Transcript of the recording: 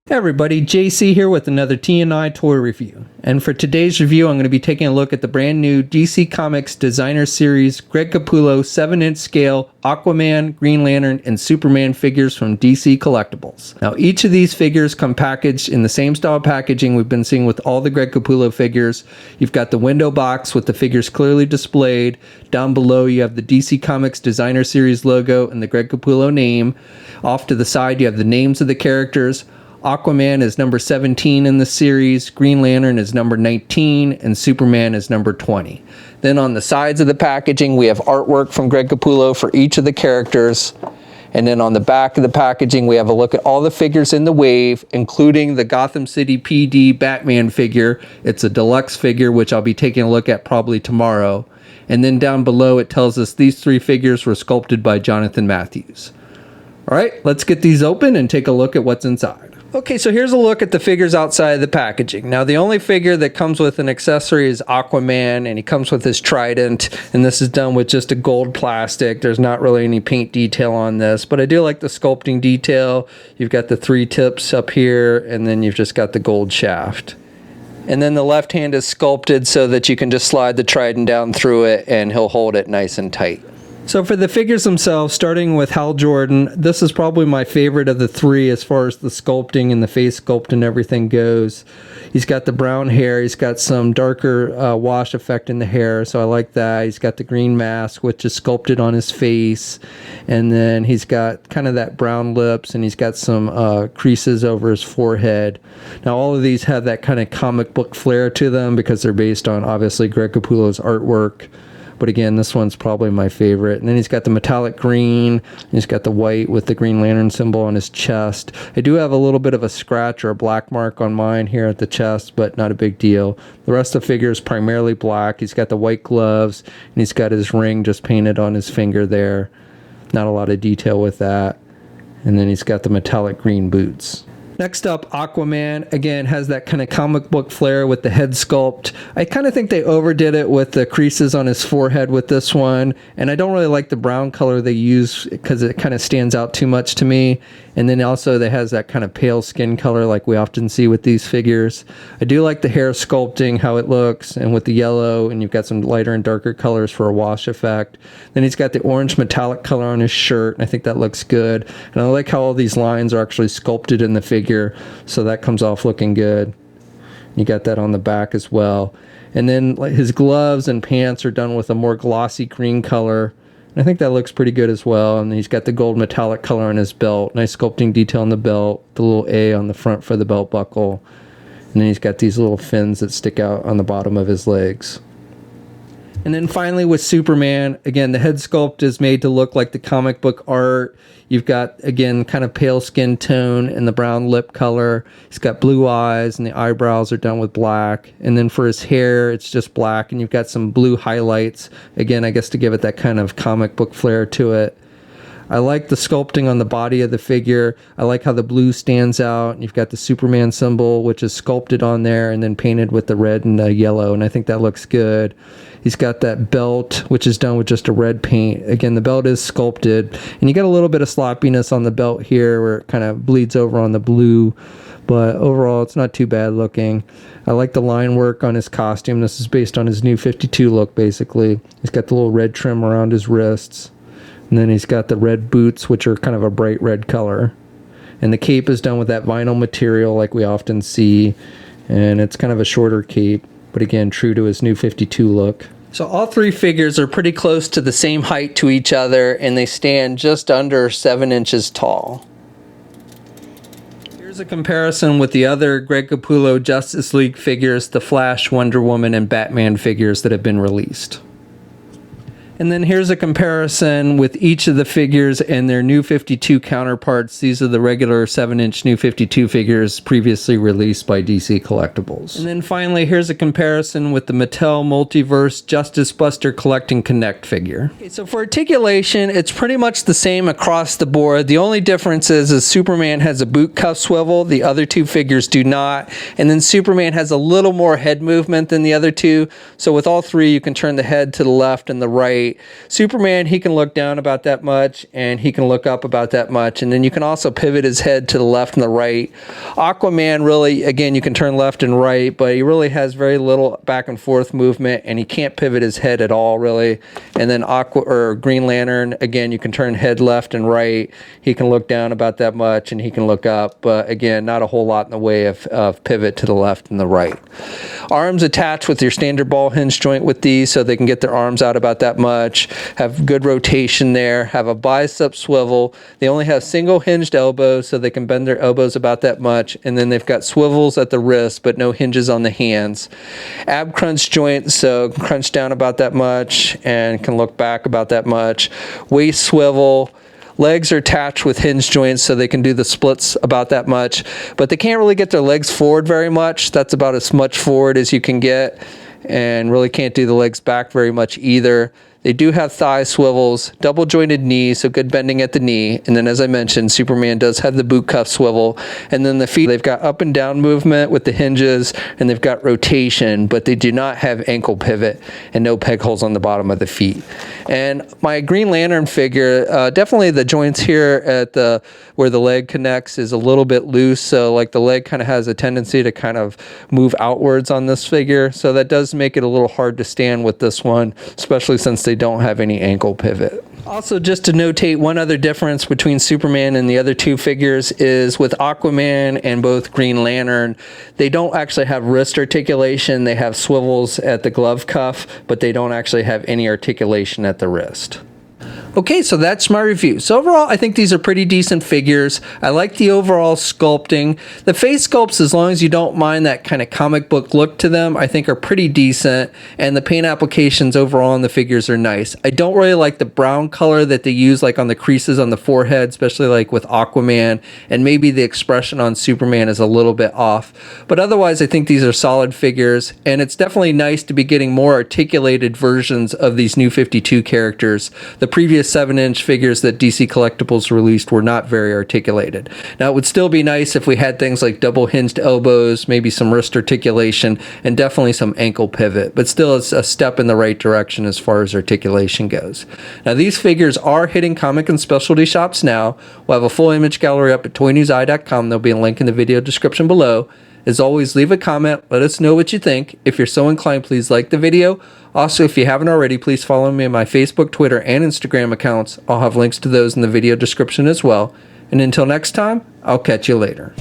Hey everybody, JC here with another T&I toy review. And for today's review, I'm going to be taking a look at the brand new DC Comics Designer Series Greg Capullo 7-inch scale Aquaman, Green Lantern, and Superman figures from DC Collectibles. Now each of these figures come packaged in the same style packaging we've been seeing with all the Greg Capullo figures. You've got the window box with the figures clearly displayed. Down below you have the DC Comics Designer Series logo and the Greg Capullo name. Off to the side you have the names of the characters. Aquaman is number 17 in the series, Green Lantern is number 19, and Superman is number 20. Then on the sides of the packaging, we have artwork from Greg Capullo for each of the characters. And then on the back of the packaging, we have a look at all the figures in the wave, including the Gotham City PD Batman figure. It's a deluxe figure, which I'll be taking a look at probably tomorrow. And then down below, it tells us these three figures were sculpted by Jonathan Matthews. All right, let's get these open and take a look at what's inside. Okay, so here's a look at the figures outside of the packaging. Now, the only figure that comes with an accessory is Aquaman, and he comes with his trident, and this is done with just a gold plastic. There's not really any paint detail on this, but I do like the sculpting detail. You've got the three tips up here, and then you've just got the gold shaft. And then the left hand is sculpted so that you can just slide the trident down through it, and he'll hold it nice and tight. So for the figures themselves, starting with Hal Jordan, this is probably my favorite of the three as far as the sculpting and the face sculpt and everything goes. He's got the brown hair, he's got some darker wash effect in the hair, so I like that. He's got the green mask, which is sculpted on his face, and then he's got kind of that brown lips, and he's got some creases over his forehead. Now all of these have that kind of comic book flair to them because they're based on, obviously, Greg Capullo's artwork. But again, this one's probably my favorite. And then he's got the metallic green. He's got the white with the Green Lantern symbol on his chest. I do have a little bit of a scratch or a black mark on mine here at the chest, but not a big deal. The rest of the figure is primarily black. He's got the white gloves, and he's got his ring just painted on his finger there. Not a lot of detail with that. And then he's got the metallic green boots. Next up, Aquaman, again, has that kind of comic book flair with the head sculpt. I kind of think they overdid it with the creases on his forehead with this one, and I don't really like the brown color they use because it kind of stands out too much to me. And then also they has that kind of pale skin color like we often see with these figures. I do like the hair sculpting, how it looks, and with the yellow, and you've got some lighter and darker colors for a wash effect. Then he's got the orange metallic color on his shirt, and I think that looks good. And I like how all these lines are actually sculpted in the figure, so that comes off looking good. You got that on the back as well. And then his gloves and pants are done with a more glossy green color. I think that looks pretty good as well. And he's got the gold metallic color on his belt. Nice sculpting detail on the belt. The little A on the front for the belt buckle. And then he's got these little fins that stick out on the bottom of his legs. And then finally with Superman, again, the head sculpt is made to look like the comic book art. You've got, again, kind of pale skin tone and the brown lip color. He's got blue eyes and the eyebrows are done with black. And then for his hair, it's just black. And you've got some blue highlights, again, I guess to give it that kind of comic book flair to it. I like the sculpting on the body of the figure. I like how the blue stands out. You've got the Superman symbol, which is sculpted on there and then painted with the red and the yellow, and I think that looks good. He's got that belt, which is done with just a red paint. Again, the belt is sculpted, and you got a little bit of sloppiness on the belt here where it kind of bleeds over on the blue, but overall, it's not too bad looking. I like the line work on his costume. This is based on his new 52 look, basically. He's got the little red trim around his wrists. And then he's got the red boots, which are kind of a bright red color. And the cape is done with that vinyl material like we often see. And it's kind of a shorter cape, but again, true to his new 52 look. So all three figures are pretty close to the same height to each other, and they stand just under 7 inches tall. Here's a comparison with the other Greg Capullo Justice League figures, the Flash, Wonder Woman, and Batman figures that have been released. And then here's a comparison with each of the figures and their new 52 counterparts. These are the regular 7-inch new 52 figures previously released by DC Collectibles. And then finally, here's a comparison with the Mattel Multiverse Justice Buster Collect and Connect figure. Okay, so for articulation, it's pretty much the same across the board. The only difference is Superman has a boot cuff swivel. The other two figures do not. And then Superman has a little more head movement than the other two. So with all three, you can turn the head to the left and the right. right. Superman, he can look down about that much, and he can look up about that much, and then you can also pivot his head to the left and the right. Aquaman, really, again, you can turn left and right, but he really has very little back and forth movement, and he can't pivot his head at all, really. And then Green Lantern, again, you can turn head left and right. He can look down about that much, and he can look up, but again, not a whole lot in the way of pivot to the left and the right. Arms attached with your standard ball hinge joint with these, so they can get their arms out about that much, have good rotation there, have a bicep swivel. They only have single hinged elbows, so they can bend their elbows about that much, and then they've got swivels at the wrist, but no hinges on the hands. Ab crunch joint, so crunch down about that much and can look back about that much. Waist swivel. Legs are attached with hinge joints, so they can do the splits about that much, but they can't really get their legs forward very much. That's about as much forward as you can get, and really can't do the legs back very much either. They do have thigh swivels, double jointed knees, so good bending at the knee. And then, as I mentioned, Superman does have the boot cuff swivel. And then the feet, they've got up and down movement with the hinges, and they've got rotation, but they do not have ankle pivot and no peg holes on the bottom of the feet. And my Green Lantern figure, definitely the joints here at where the leg connects is a little bit loose. So like the leg kind of has a tendency to kind of move outwards on this figure. So that does make it a little hard to stand with this one, especially since they don't have any ankle pivot. Also, just to notate, one other difference between Superman and the other two figures is with Aquaman and both Green Lantern, they don't actually have wrist articulation. They have swivels at the glove cuff, but they don't actually have any articulation at the wrist. Okay, so that's my review. So overall, I think these are pretty decent figures. I like the overall sculpting. The face sculpts, as long as you don't mind that kind of comic book look to them, I think are pretty decent. And the paint applications overall on the figures are nice. I don't really like the brown color that they use like on the creases on the forehead, especially like with Aquaman. And maybe the expression on Superman is a little bit off. But otherwise, I think these are solid figures. And it's definitely nice to be getting more articulated versions of these new 52 characters. The previous 7-inch figures that DC Collectibles released were not very articulated. Now, it would still be nice if we had things like double hinged elbows, maybe some wrist articulation, and definitely some ankle pivot, but still it's a step in the right direction as far as articulation goes. Now, these figures are hitting comic and specialty shops now. We'll have a full image gallery up at toynewseye.com. There'll be a link in the video description below. As always, leave a comment. Let us know what you think. If you're so inclined, please like the video. Also, if you haven't already, please follow me on my Facebook, Twitter, and Instagram accounts. I'll have links to those in the video description as well. And until next time, I'll catch you later.